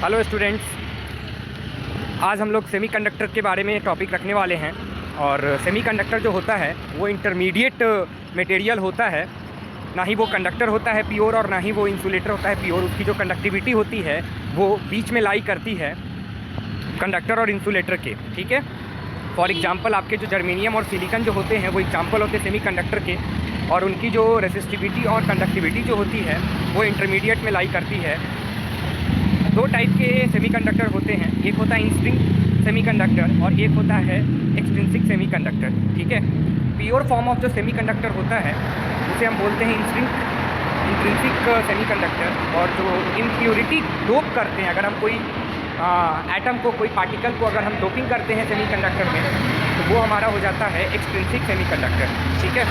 Hello students, आज हम लोग सेमीकंडक्टर के बारे में टॉपिक रखने वाले हैं। और सेमीकंडक्टर जो होता है वो इंटरमीडिएट मटेरियल होता है। ना ही वो कंडक्टर होता है प्योर और ना ही वो इंसुलेटर होता है प्योर। उसकी जो कंडक्टिविटी होती है वो बीच में लाई करती है कंडक्टर और इंसुलेटर के। ठीक है, फॉर एग्जांपल आपके जो जर्मेनियम और सिलिकॉन जो होते हैं वो एग्जांपल होते हैं सेमीकंडक्टर के, और उनकी जो रेसिस्टिविटी और कंडक्टिविटी जो होती है वो इंटरमीडिएट में लाई करती है। दो टाइप के सेमीकंडक्टर होते हैं, एक होता है इंस्ट्रिंसिक सेमीकंडक्टर और एक होता है एक्सट्रिंसिक सेमीकंडक्टर। ठीक है, प्योर फॉर्म ऑफ जो सेमीकंडक्टर होता है उसे हम बोलते हैं इंट्रिंसिक सेमीकंडक्टर। और जो इम्प्योरिटी डोप करते हैं, अगर हम कोई एटम को, कोई पार्टिकल को अगर हम डोपिंग करते हैं सेमीकंडक्टर में, तो वो हमारा हो जाता है एक्सट्रिंसिक सेमीकंडक्टर। ठीक है,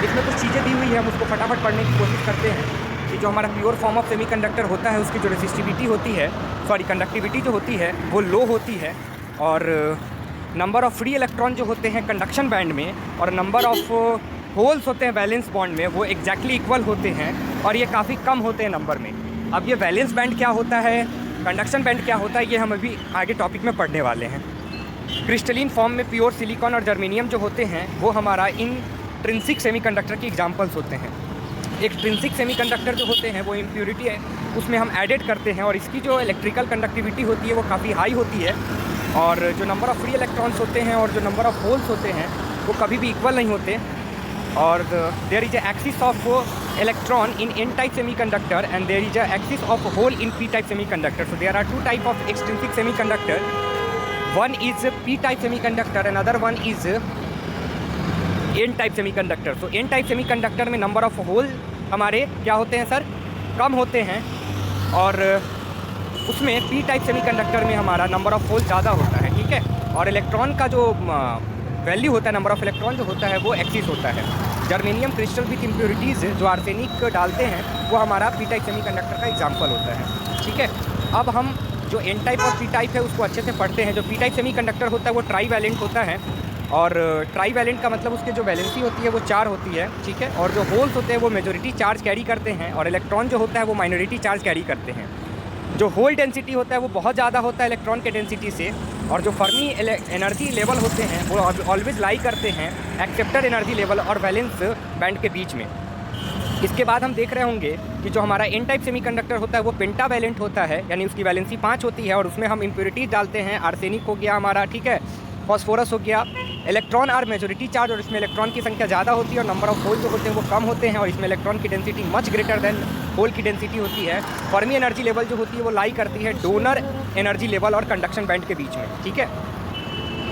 इसमें कुछ चीज़ें दी हुई है, हम उसको फटाफट पढ़ने की कोशिश करते हैं कि जो हमारा प्योर फॉर्म ऑफ सेमीकंडक्टर होता है उसकी जो रेसिस्टिविटी होती है, कंडक्टिविटी जो होती है वो लो होती है। और नंबर ऑफ़ फ्री इलेक्ट्रॉन जो होते हैं कंडक्शन बैंड में और नंबर ऑफ़ होल्स होते हैं वैलेंस बॉन्ड में, वो एग्जैक्टली इक्वल होते हैं और ये काफ़ी कम होते हैं नंबर में। अब ये वैलेंस बैंड क्या होता है, कंडक्शन बैंड क्या होता है, ये हम अभी आगे टॉपिक में पढ़ने वाले हैं। क्रिस्टलिन फॉर्म में प्योर सिलिकॉन और जर्मेनियम जो होते हैं वो हमारा इंट्रिंसिक सेमीकंडक्टर की एग्जांपल्स होते हैं। एक्सट्रिंसिक सेमीकंडक्टर जो होते हैं वो इम्प्योरिटी है, उसमें हम एडेड करते हैं और इसकी जो इलेक्ट्रिकल कंडक्टिविटी होती है वो काफ़ी हाई होती है। और जो नंबर ऑफ़ फ्री इलेक्ट्रॉन्स होते हैं और जो नंबर ऑफ़ होल्स होते हैं वो कभी भी इक्वल नहीं होते। और there is a excess of electron in N type semiconductor and there is a excess of hole in P type semiconductor. So there are two type of extrinsic semiconductor, one is P type semiconductor and other one is N type semiconductor. तो N type semiconductor में number of hole हमारे क्या होते हैं sir, कम होते हैं, और उसमें पी टाइप सेमीकंडक्टर में हमारा नंबर ऑफ़ होल ज़्यादा होता है। ठीक है, और इलेक्ट्रॉन का जो वैल्यू होता है, नंबर ऑफ़ इलेक्ट्रॉन जो होता है वो एक्सिस होता है। जर्मेनियम क्रिस्टल विथ इम्प्योरिटीज़ जो आर्सेनिक डालते हैं वो हमारा पी टाइप सेमीकंडक्टर का एग्जाम्पल होता है। ठीक है, अब हम जो एन टाइप और पी टाइप है उसको अच्छे से पढ़ते हैं। जो पी टाइप सेमीकंडक्टर होता है वो ट्राई वैलेंट होता है, और ट्राई वैलेंट का मतलब उसके जो वैलेंसी होती है वो 4 होती है। ठीक है, और जो होल्स होते हैं वो मेजॉरिटी चार्ज कैरी करते हैं और इलेक्ट्रॉन जो होता है वो माइनॉरिटी चार्ज कैरी करते हैं। जो होल डेंसिटी होता है वो बहुत ज़्यादा होता है इलेक्ट्रॉन के डेंसिटी से, और जो फर्मी एनर्जी लेवल होते हैं वो ऑलवेज लाई करते हैं एक्सेप्टेड एनर्जी लेवल और वैलेंस बैंड के बीच में। इसके बाद हम देख रहे होंगे कि जो हमारा एन टाइप सेमीकंडक्टर होता है वो पेंटावैलेंट होता है, यानी उसकी वैलेंसी 5 होती है और उसमें हम इम्प्योरिटीज डालते हैं। आर्सेनिक हो गया हमारा, ठीक है, फॉस्फोरस हो गया। इलेक्ट्रॉन आर मेजॉरिटी चार्ज और इसमें इलेक्ट्रॉन की संख्या ज़्यादा होती है और नंबर ऑफ होल जो होते हैं वो कम होते हैं, और इसमें इलेक्ट्रॉन की density much greater than hole की डेंसिटी होती है। फर्मी एनर्जी लेवल जो होती है वो लाई करती है डोनर एनर्जी लेवल और कंडक्शन बैंड के बीच में। ठीक है,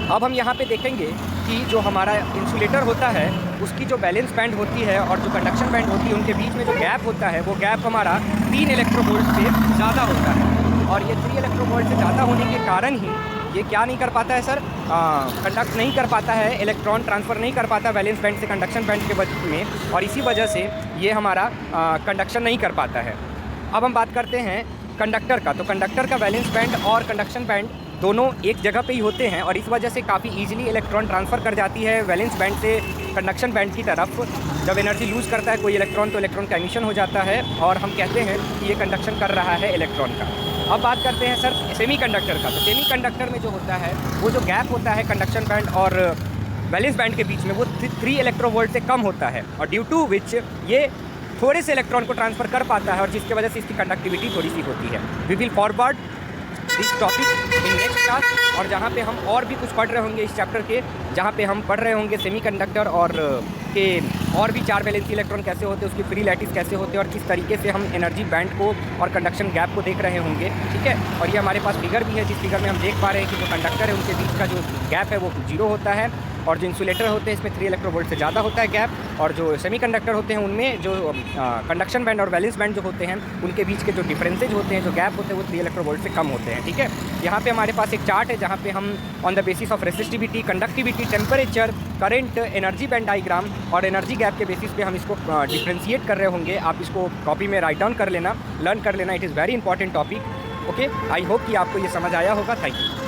अब हम यहाँ पे देखेंगे कि जो हमारा इंसुलेटर होता है उसकी जो बैलेंस बैंड होती है और जो कंडक्शन बैंड होती है उनके बीच में जो गैप होता है वो गैप हमारा 3 इलेक्ट्रोवोल्ट से ज़्यादा होता है। और ये 3 इलेक्ट्रोवोल्ट से ज़्यादा होने के कारण ही ये क्या नहीं कर पाता है सर, कंडक्ट नहीं कर पाता है, इलेक्ट्रॉन ट्रांसफ़र नहीं कर पाता बैलेंस बैंड से कंडक्शन बैंड के में, और इसी वजह से ये हमारा कंडक्शन नहीं कर पाता है। अब हम बात करते हैं कंडक्टर का। तो कंडक्टर का बैलेंस बैंड और कंडक्शन बैंड दोनों एक जगह पे ही होते हैं और इस वजह से काफ़ी ईजिली इलेक्ट्रॉन ट्रांसफ़र कर जाती है बैलेंस बैंड से कंडक्शन बैंड की तरफ। जब एनर्जी लूज़ करता है कोई इलेक्ट्रॉन तो इलेक्ट्रॉन का एमिशन हो जाता है और हम कहते हैं कि ये कंडक्शन कर रहा है इलेक्ट्रॉन का। अब बात करते हैं सर सेमीकंडक्टर का। तो सेमीकंडक्टर में जो होता है वो जो गैप होता है कंडक्शन बैंड और बैलेंस बैंड के बीच में वो 3 इलेक्ट्रोवोल्ट से कम होता है, और ड्यू टू विच ये थोड़े से इलेक्ट्रॉन को ट्रांसफ़र कर पाता है और जिसकी वजह से इसकी कंडक्टिविटी थोड़ी सी होती है। We will forward this topic in next class, और जहाँ पे हम और भी कुछ पढ़ रहे होंगे इस चैप्टर के, जहाँ पे हम पढ़ रहे होंगे सेमीकंडक्टर और के और भी 4 वैलेंसी इलेक्ट्रॉन कैसे होते हैं, उसकी फ्री लैटिस कैसे होते हैं और किस तरीके से हम एनर्जी बैंड को और कंडक्शन गैप को देख रहे होंगे। ठीक है, और ये हमारे पास फिगर भी है, जिस फिगर में हम देख पा रहे हैं कि जो कंडक्टर है उनके बीच का जो गैप है वो 0 होता है, और जो इंसुलेटर होते हैं इसमें 3 इलेक्ट्रोवोल्ट से ज़्यादा होता है गैप, और जो सेमीकंडक्टर होते हैं उनमें जो कंडक्शन बैंड और बैलेंस बैंड जो होते हैं उनके बीच के जो डिफरेंसेज होते हैं, जो गैप होते हैं वो 3 इलेक्ट्रोवोल्ट से कम होते हैं। ठीक है, यहाँ पे हमारे पास एक चार्ट है जहाँ पे हम on the basis of resistivity, conductivity, temperature, current, energy band diagram और एनर्जी गैप के बेसिस पे हम इसको डिफ्रेंशिएट कर रहे होंगे। आप इसको कॉपी में राइट डाउन कर लेना, लर्न कर लेना, it is very important topic. Okay, I hope कि आपको ये समझ आया होगा। Thank you.